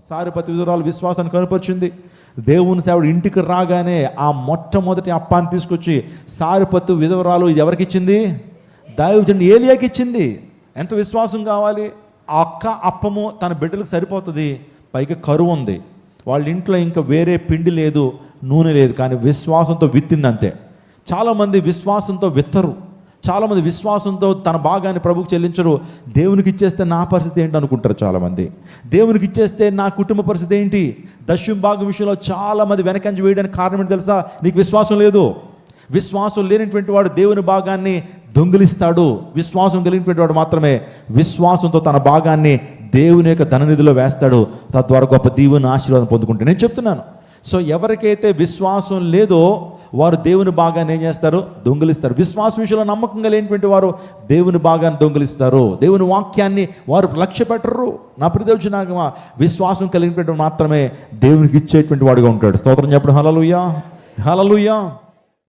సారెపతు విధవరాలు విశ్వాసాన్ని కనపరిచింది. దేవుని సేవడు ఇంటికి రాగానే ఆ మొట్టమొదటి అప్పాన్ని తీసుకొచ్చి సారెపతు విధవరాలు ఇది ఎవరికి ఇచ్చింది? దైవజనుడు ఏలియాకి ఇచ్చింది. ఎంత విశ్వాసం కావాలి! ఆ అక్క అప్పము తన బిడ్డలకు సరిపోతుంది, పైగా కరువు ఉంది, వాళ్ళ ఇంట్లో ఇంకా వేరే పిండి లేదు, నూనె లేదు, కానీ విశ్వాసంతో విత్తింది అంతే. చాలామంది విశ్వాసంతో విత్తరు, చాలామంది విశ్వాసంతో తన భాగాన్ని ప్రభువుకు చెల్లించరు. దేవునికి ఇచ్చేస్తే నా పరిస్థితి ఏంటి అనుకుంటారు చాలామంది. దేవునికి ఇచ్చేస్తే నా కుటుంబ పరిస్థితి ఏంటి? దశమ భాగం విషయంలో చాలామంది వెనకంజ వేయడానికి కారణం ఏంటి తెలుసా? నీకు విశ్వాసం లేదు. విశ్వాసం లేనటువంటి వాడు దేవుని భాగాన్ని దొంగిలిస్తాడు. విశ్వాసం కలిగినటువంటి వాడు మాత్రమే విశ్వాసంతో తన భాగాన్ని దేవుని యొక్క ధననిధిలో వేస్తాడు, తద్వారా గొప్ప దీవెన ఆశీర్వాదం పొందుకుంటాడు. నేను చెప్తున్నాను. సో ఎవరికైతే విశ్వాసం లేదో వారు దేవుని భాగాన్ని ఏం చేస్తారు? దొంగిలిస్తారు. విశ్వాసం విషయంలో నమ్మకంగా లేనిటువంటి వారు దేవుని భాగాన్ని దొంగిలిస్తారు. దేవుని వాక్యాన్ని వారు లక్ష్య పెట్టరు. నా ప్రియదేవుని విశ్వాసం కలిగినటువంటి మాత్రమే దేవునికి ఇచ్చేటువంటి వాడుగా ఉంటాడు. స్తోత్రం చెప్పడం. హల్లెలూయా, హల్లెలూయా.